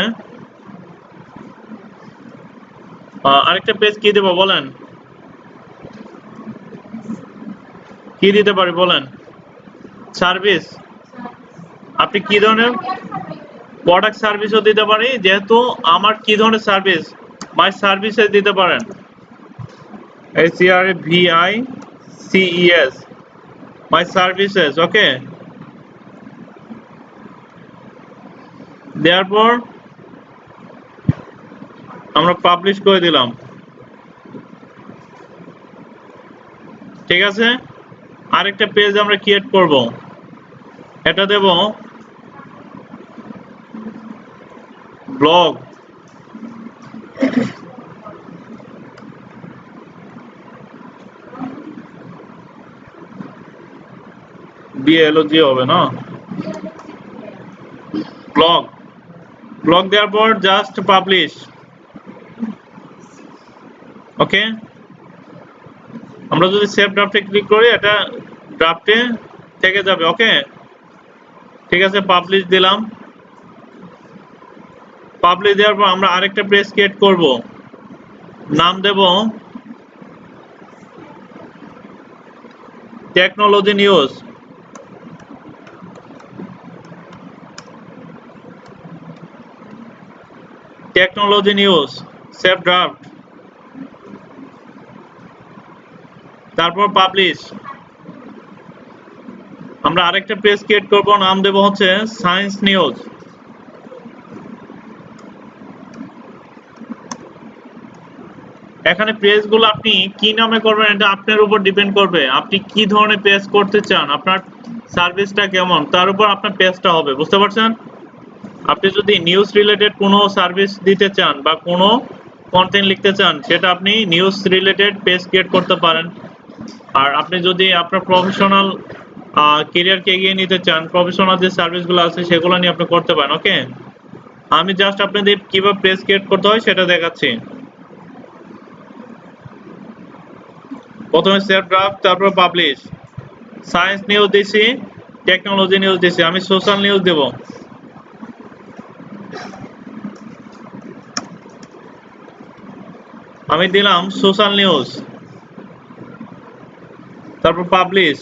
আরেকটা পেজ কি দেব বলেন, কি দিতে পারি বলেন। সার্ভিস, আপনি কি ধরনের প্রোডাক্ট সার্ভিসও দিতে পারি, যেহেতু আমার কি ধরনের সার্ভিস, মাই সার্ভিসে দিতে পারেন, SERVICES, মাই সার্ভিসেস। ওকে, দেওয়ার পর আমরা পাবলিশ করে দিলাম, ঠিক আছে। আরেকটা পেজ আমরা ক্রিয়েট করব, এটা দেব ব্লগ, BLOG হবে না, ব্লগ। ব্লগ দেওয়ার পর জাস্ট পাবলিশ। ওকে, আমরা যদি সেভ ড্রাফটে ক্লিক করি এটা ড্রাফটে থেকে যাবে। ওকে, ঠিক আছে, পাবলিশ দিলাম। পাবলিশ দেওয়ার পর আমরা আরেকটা পেজ ক্রিয়েট করব, নাম দেব technology news. Technology news, save draft, তারপর পাবলিশ। আমরা আরেকটা পেজ ক্রিয়েট করব, নাম দেব হচ্ছে সায়েন্স নিউজ। এখানে পেজগুলো আপনি কি নামে করবেন এটা আপনার উপর ডিপেন্ড করবে, আপনি কি ধরনের পেজ করতে চান, আপনার সার্ভিসটা কেমন, তার উপর আপনার পেজটা হবে, বুঝতে পারছেন। আপনি যদি নিউজ রিলেটেড কোনো সার্ভিস দিতে চান বা কোনো কন্টেন্ট লিখতে চান, সেটা আপনি নিউজ রিলেটেড পেজ ক্রিয়েট করতে পারেন। আর আপনি যদি আপনার প্রফেশনাল কেরিয়ারকে এগিয়ে নিতে চান, প্রফেশনাল যে সার্ভিসগুলো আছে সেগুলো নিয়ে আপনি করতে পারেন। ওকে, আমি জাস্ট আপনাদের কিভাবে পেজ ক্রিয়েট করতে হয় সেটা দেখাচ্ছি। প্রথমে সেভ ড্রাফট, তারপর পাবলিশ। সায়েন্স নিউজ দিছি, টেকনোলজি নিউজ দিছি, আমি সোশ্যাল নিউজ দেব। আমি দিলাম সোশ্যাল নিউজ, তারপর পাবলিশ।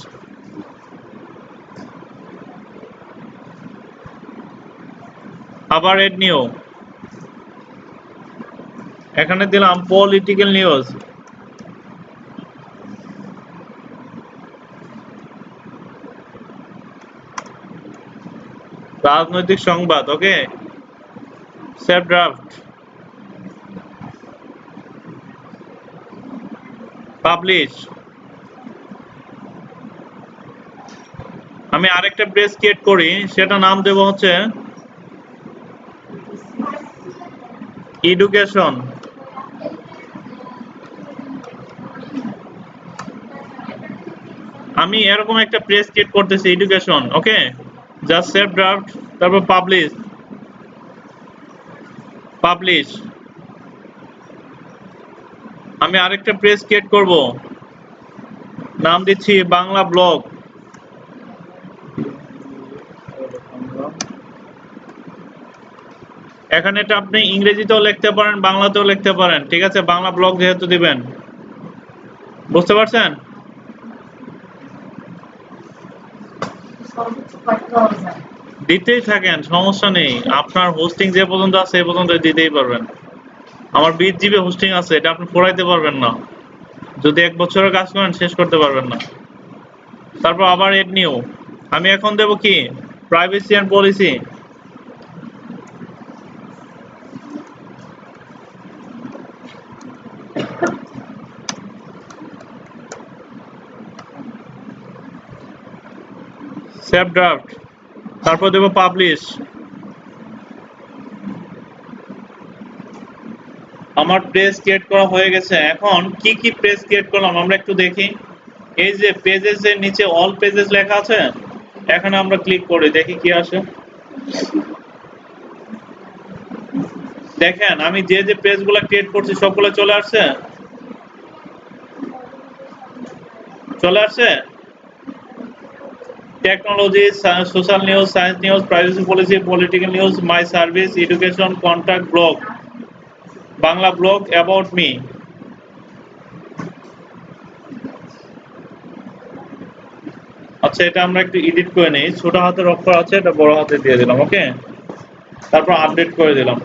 আবার এড নিউ, এখানে দিলাম পলিটিক্যাল নিউজ, রাজনৈতিক সংবাদ। ওকে, সেভ ড্রাফট, পাবলিশ। আমি আরেকটা পেজ ক্রিয়েট করি, সেটা নাম দেব হচ্ছে এডুকেশন। আমি এরকম একটা পেজ ক্রিয়েট করতেছি, এডুকেশন। ওকে, জাস্ট সেভ ড্রাফট, তারপর পাবলিশ। পাবলিশ। আমি আরেকটা পেজ ক্রিয়েট করব, নাম দিচ্ছি বাংলা ব্লগ। এখানে এটা আপনি ইংরেজিতেও লিখতে পারেন, বাংলাতেও লিখতে পারেন, ঠিক আছে। বাংলা ব্লগ যেহেতু দিবেন, বুঝতে পারছেন। দিতেই থাকেন, সমস্যা নেই। আপনার হোস্টিং যে পর্যন্ত আছে সে পর্যন্ত দিতেই পারবেন। আমার 20 জিবি হোস্টিং আছে, এটা আপনি ফুরাইতে পারবেন না। যদি 1 বছরের কাজ করেন শেষ করতে পারবেন না। তারপর আবার এড নিউ। আমি এখন দেব কি privacy and policy. Save draft. তারপর দেব পাবলিশ। আমার পেজ ক্রিয়েট করা হয়ে গেছে। এখন কি কি পেজ ক্রিয়েট করলাম আমরা একটু দেখি। এই যে পেজেস এর নিচে অল পেজেস লেখা আছে, এখানে আমরা ক্লিক করি, দেখি কি আসে। দেখেন আমি যে যে পেজগুলো ক্রিয়েট করছি সবগুলো চলে আসছে। চলে আসছে technology, social news, science news, privacy policy, political news, my service, education, contact, blog, Bangla blog, about me. আচ্ছা, এটা আমরা একটু এডিট করে নেই। ছোট হাতের অক্ষর আছে, এটা বড় হাতে দিয়ে দিলাম। ওকে, তারপর আপডেট করে দিলাম।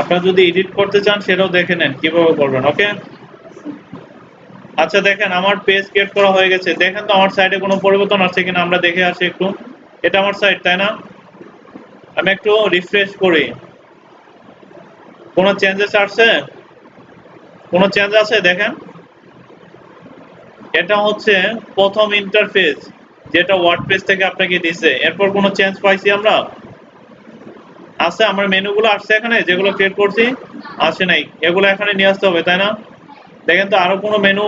আপনারা যদি এডিট করতে চান সেটাও দেখে নেন কিভাবে করবেন। ওকে, আচ্ছা দেখেন আমার পেজ ক্রিয়েট করা হয়ে গেছে। দেখেন তো আমার সাইটে কোনো পরিবর্তন আছে কিনা, আমরা দেখে আসি একটু। এটা আমার সাইট, তাই না? আমি একটু রিফ্রেশ করি। কোনো চেঞ্জেস আসছে? কোনো চেঞ্জ আছে? দেখেন, এটা হচ্ছে প্রথম ইন্টারফেস যেটা ওয়ার্ডপ্রেস থেকে আপনাকে দিছে। এরপর কোনো চেঞ্জ পাইছি আমরা? আছে, আমার মেনুগুলো আসছে এখানে যেগুলো ক্রিয়েট করছি? আসে নাই, এগুলো এখানে নিয়ে আসতে হবে, তাই না? দেখেন তো আরো কোনো মেনু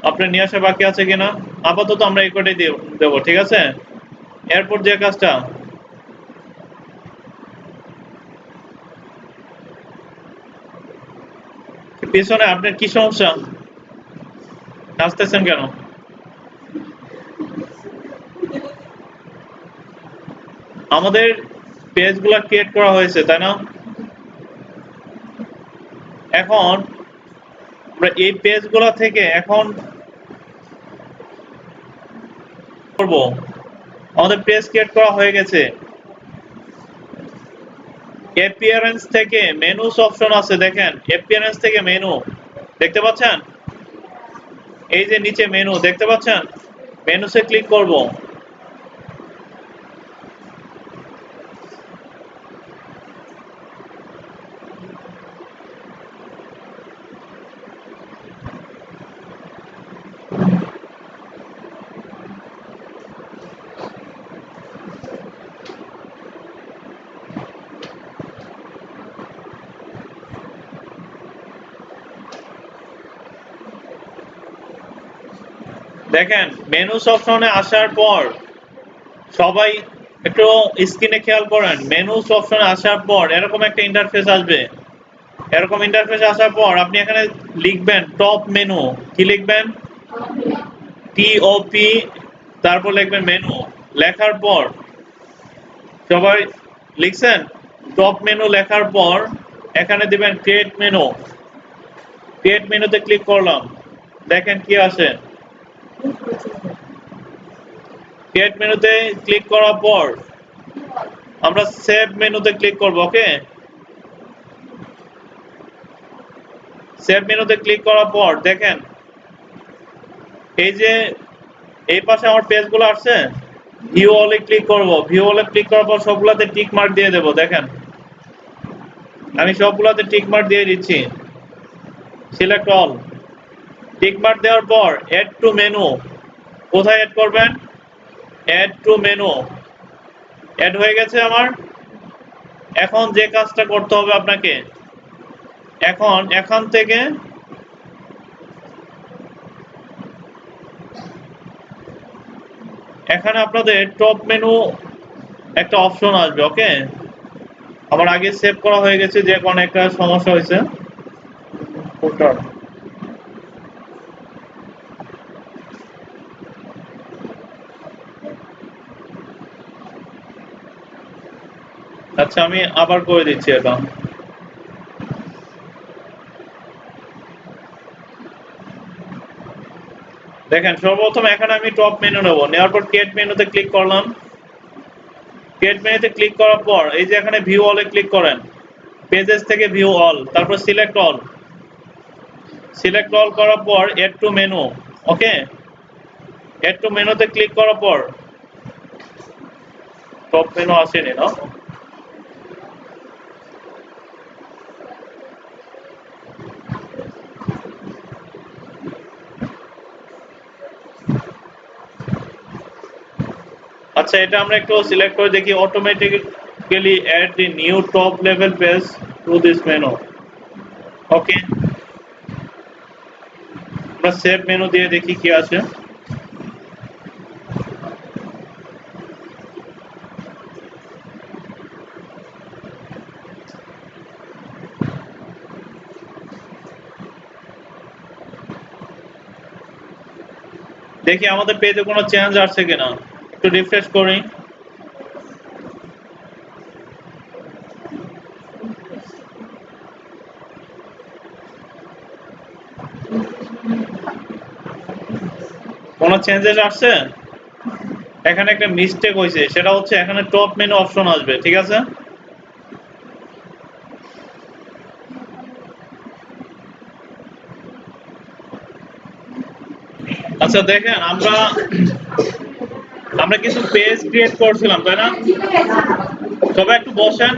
আপনার নিয়ে আসা বাকি আছে কিনা। আপাতত আমরা এই কটাই দেবো, ঠিক আছে? এরপর যে কাজটা, পিছনে আপনার কি সমস্যা, আসতেছেন কেন? আমাদের পেজগুলো ক্রিয়েট করা হয়েছে, তাই না? এখন আমরা এই পেজগুলো থেকে এখন করব, আমাদের পেজ ক্রিয়েট করা হয়ে গেছে। অ্যাপিয়ারেন্স থেকে মেনুস অপশন আছে, দেখেন অ্যাপিয়ারেন্স থেকে মেনু দেখতে পাচ্ছেন? এই যে নিচে মেনু দেখতে পাচ্ছেন, মেনুসে ক্লিক করব। দেখেন মেনুস অপশনে আসার পর সবাই একটু স্ক্রিনে খেয়াল করেন। মেনুস অপশনে আসার পর এরকম একটা ইন্টারফেস আসবে। এরকম ইন্টারফেস আসার পর আপনি এখানে লিখবেন টপ মেনু। কি লিখবেন? TOP, তারপর লিখবেন মেনু। লেখার পর সবাই লিখছেন? টপ মেনু লেখার পর এখানে দিবেন ক্রিয়েট মেনু। ক্রিয়েট মেনুতে ক্লিক করলাম, দেখেন কি আসে। ক্রিয়েট মেনুতে ক্লিক করার পর আমরা সেভ মেনুতে ক্লিক করব। ওকে, সেভ মেনুতে ক্লিক করার পর দেখেন এই যে এই পাশে আমার পেজগুলো আসছে। ভিউ অলে ক্লিক করব। ভিউ অলে ক্লিক করার পর সবগুলাতে টিক মার্ক দিয়ে দেব। দেখেন আমি সবগুলাতে টিক মার্ক দিয়ে দিচ্ছি। Select all. টিক মার্ক দেওয়ার পর এড টু মেনু। কোথায় এড করবেন? Add to menu. এড হয়ে গেছে আমার। এখন যে কাজটা করতে হবে আপনাকে, এখন এখান থেকে এখানে আপনাদের টপ মেনু একটা অপশন আসবে। ওকে, আমার আগে সেভ করা হয়ে গেছে যে কোনো একটা সমস্যা হয়েছে। আচ্ছা আমি আবার করে দিচ্ছি এটা। দেখেন সর্বপ্রথম এখানে আমি টপ মেনু নেব, নেওয়ার পর ক্রিয়েট মেনুতে ক্লিক করলাম। ক্রিয়েট মেনুতে ক্লিক করার পর এই যে এখানে ভিউ অলে ক্লিক করেন, পেজেস থেকে ভিউ অল, তারপর সিলেক্ট অল। সিলেক্ট অল করার পর add to menu, okay. Add to মেনুতে ক্লিক করার পর টপ মেনু আসেনি না, আচ্ছা এটা আমরা একটু সিলেক্ট করে দেখি, automatically add the new top level page to this menu, okay. আমরা সেভ মেনু দিয়ে দেখি কি আছে। দেখি আমাদের পেজে কোনো চেঞ্জ আসছে কিনা, একটু রিফ্রেশ করি। কোনো চেঞ্জেস আসছে? এখানে একটা মিস্টেক হয়েছে, সেটা হচ্ছে এখানে টপ মেনু অপশন আসবে, ঠিক আছে। আচ্ছা দেখেন আমরা কিছু পেজ ক্রিয়েট করছিলাম, তাই না? সবাই একটু বসেন,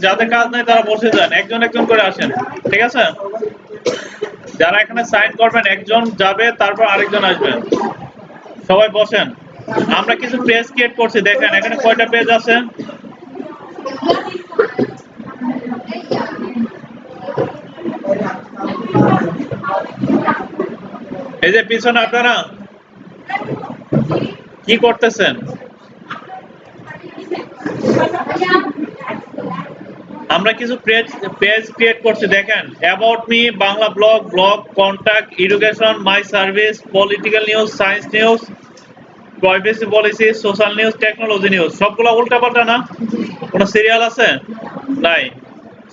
যাদের কাজ নাই তারা বসে যান, একজন একজন করে আসেন, ঠিক আছে। যারা এখানে সাইন করবেন একজন যাবে, তারপর আরেকজন আসবে, সবাই বসেন। আমরা কিছু পেজ ক্রিয়েট করছি, দেখেন এখানে কয়টা পেজ আছে। এই যে পিছনে আপনারা কি করতেছেন? আমরা কিছু পেজ ক্রিয়েট করছি, দেখেন about me, Bangla blog, blog, contact, education, my service, political news, science news, privacy policy, social news, technology news. সবগুলো উল্টাপাল্টা না? কোনো সিরিয়াল আছে? নাই।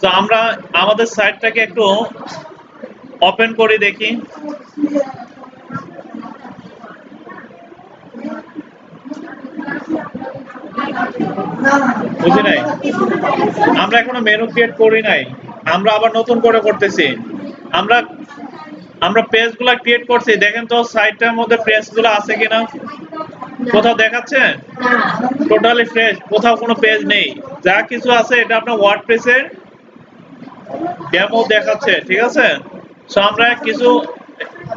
তো আমরা আমাদের সাইটটাকে একটু ওপেন করে দেখি। বুঝি নাই, আমরা এখনো মেনু ক্রিয়েট করি নাই, আমরা আবার নতুন করে করতেছি। আমরা আমরা পেজগুলো ক্রিয়েট করছি, দেখেন তো সাইটটার মধ্যে পেজগুলো আছে কিনা, কোথাও দেখাচ্ছে? টোটালি ফ্রেশ, কোথাও কোনো পেজ নেই। যা কিছু আছে এটা আপনার ওয়ার্ডপ্রেসের ডেমো দেখাচ্ছে, ঠিক আছে। সো আমরা কিছু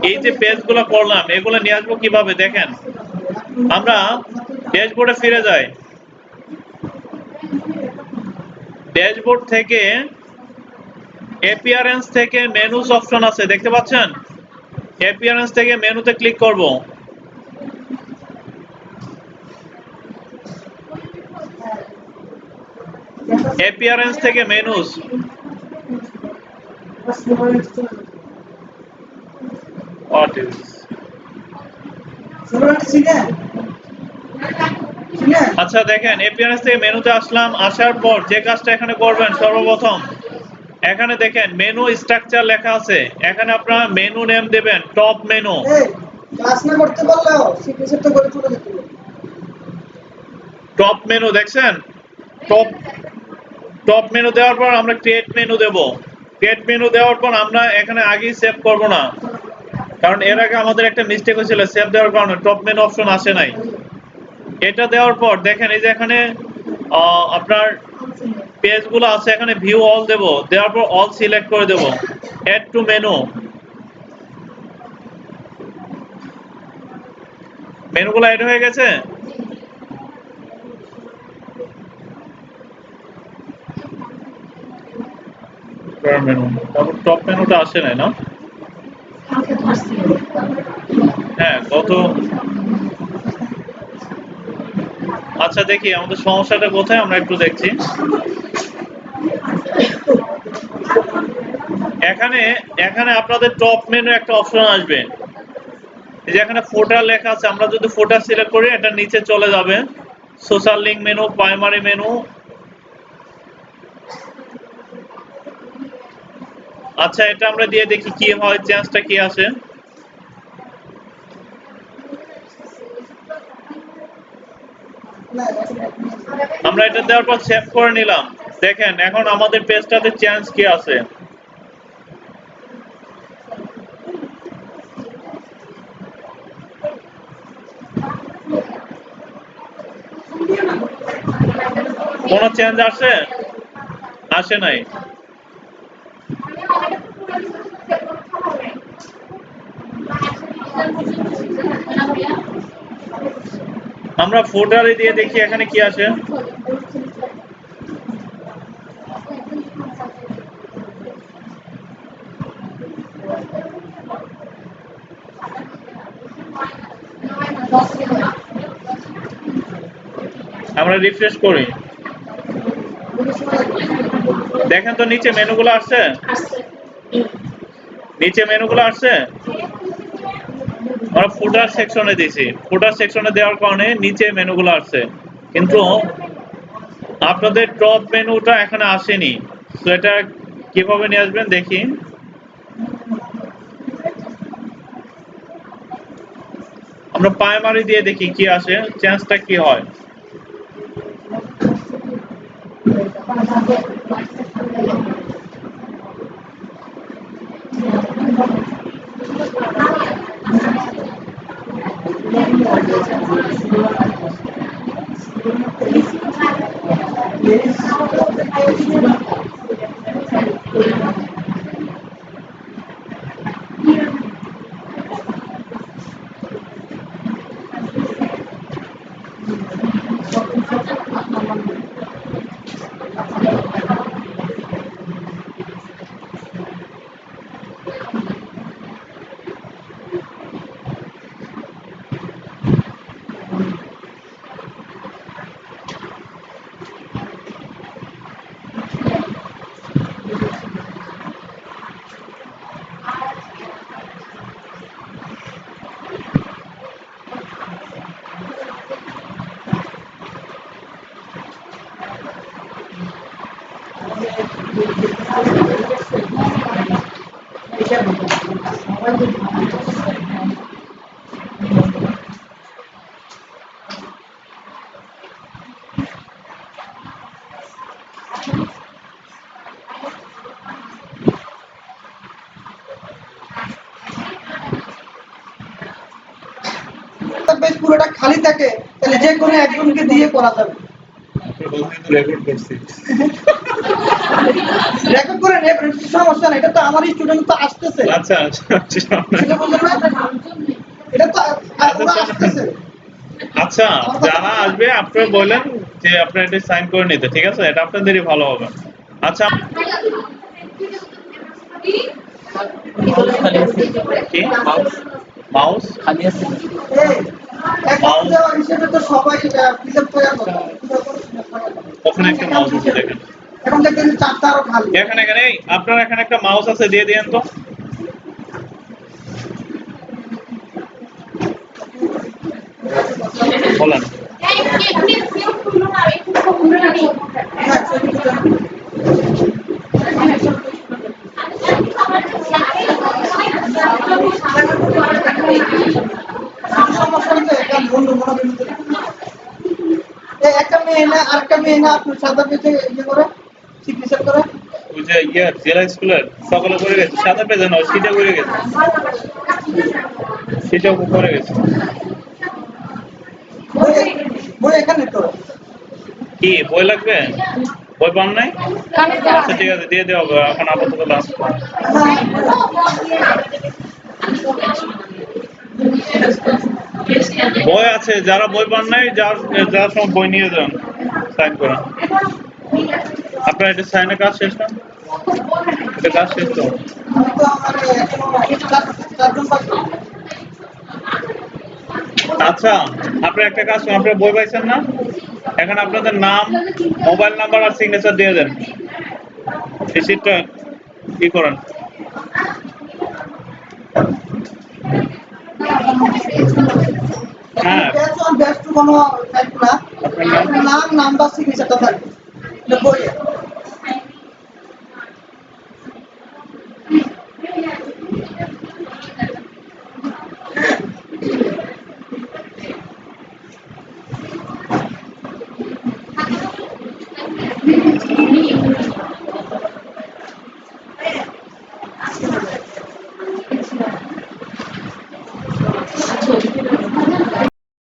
এই যে পেজগুলো করলাম এগুলো নিয়ে আসবো কিভাবে, দেখেন আমরা ড্যাশবোর্ডে ফিরে যাই। ড্যাশবোর্ড থেকে অ্যাপিয়ারেন্স থেকে মেনুস অপশন আছে, দেখতে পাচ্ছেন? অ্যাপিয়ারেন্স থেকে মেনুতে ক্লিক করব। অ্যাপিয়ারেন্স থেকে মেনুস, আচ্ছা দেখেন অ্যাপিয়ারেন্স থেকে মেনুতে আসলাম, আসার পর যে কাজটা এখানে করবেন সর্বপ্রথম, এখানে দেখেন মেনু স্ট্রাকচার লেখা আছে, এখানে আপনারা মেনু নেম দেবেন টপ মেনু। টপ মেনু দেখছেন? টপ টপ মেনু দেওয়ার পর আমরা ক্রিয়েট মেনু দেব। ক্রিয়েট মেনু দেওয়ার পর আমরা এখানে আগেই সেভ করব না, কারণ এর আগে আমাদের একটা মিস্টেক হয়েছিল, সেভ দেওয়ার কারণে টপ মেনু অপশন আসে নাই। এটা দেওয়ার পর দেখেন এই যে এখানে আপনার পেজগুলো আছে, এখানে ভিউ অল দেব, দেওয়ার পর অল সিলেক্ট করে দেব, অ্যাড টু মেনু। মেনুগুলো অ্যাড হয়ে গেছে। মেনু, তারপর টপ মেনুটা আসে নাই না? হ্যাঁ আচ্ছা দেখি আমাদের সমস্যাটা কোথায়, আমরা একটু দেখছি। এখানে এখানে আপনাদের টপ মেনু একটা অপশন আসবে, এই যে এখানে ফোটার লেখা আছে, আমরা যদি ফোটার সিলেক্ট করি এটা নিচে চলে যাবে, social link menu, primary menu. আচ্ছা এটা আমরা দিয়ে দেখি কি হয়, চেঞ্জটা কি আসে। দেওয়ার পর সেভ করে নিলাম। দেখেন এখন আমাদের পেজটাতে চেঞ্জ কি আছে। কোন চেঞ্জ আসে? আসে নাই। আমরা ফুটারে দিয়ে দেখি এখানে কি আসে। আমরা রিফ্রেশ করি, দেখেন তো নিচে মেনুগুলো আসছে, নিচে মেনুগুলো আসছে। আমরা ফুটার সেকশনে দিয়েছি, ফুটার সেকশনে দেওয়ার কারণে নিচে মেনুগুলো আসছে, কিন্তু আপনাদের টপ মেনুটা এখানে আসেনি। তো এটা কিভাবে নিয়ে আসবেন দেখি। আমরা প্রাইমারি দিয়ে দেখি কি আসে, চেঞ্জটা কি হয়। পুরোটা খালি থাকে তাহলে যে কোনো একজনকে দিয়ে করা যাবে। রেকর্ড করছি, রেকর্ড করে নেব, সমস্যা নাই, এটা তো আমারই স্টুডেন্ট তো আসতেছে। আচ্ছা আচ্ছা সেটা বলতে না, এটা তো ওরা আসতেছে। আচ্ছা যারা আসবে আপনারা বলেন যে আপনারা এটা সাইন করে নিতে, ঠিক আছে? এটা আপনাদেরই ভালো হবে। আচ্ছা কি মাউস খালি আছে এখন দেওয়া হিসেবে তো সবাই ফিল আপ করে কথা। ওখানে একটা মাউস আছে দেখেন, এখন দেখবেন চারটা আরো খালি। এখানে এখানে আপনার এখানে একটা মাউস আছে, দিয়ে দিয়েন তো। বলেন একটা মেয়ে না আরেকটা মেয়ে না আপনার সাদা পেজে ইয়ে করে সিগনেচার করে। ওই যে জেলা স্কুলের সকলে করে গেছে, সাদা পেজে না, সিটা করে গেছে, সিটা করে গেছে। বই এখানে তো কি বই লাগবে? বই পান নাই? আচ্ছা ঠিক আছে, দিয়ে দেওয়া হবে এখন আপাতত লাস্ট। বই আছে, যারা বই পান নাই যার সময় বই নিয়ে যান, সাইন করেন। আপনার এটা সাইনের কাজ শেষ না? এটা কাজ শেষ তো? আচ্ছা আপনি একটা কাজ করুন, আপনার বই পাইছেন না? এখন আপনাদের নাম, মোবাইল নাম্বার আর সিগনেচার দিয়ে দেন, রিসিপ্টটা কি করেন। হ্যাঁ নাম নাম্বার সিগনেচারটা থাকবে বইয়ে।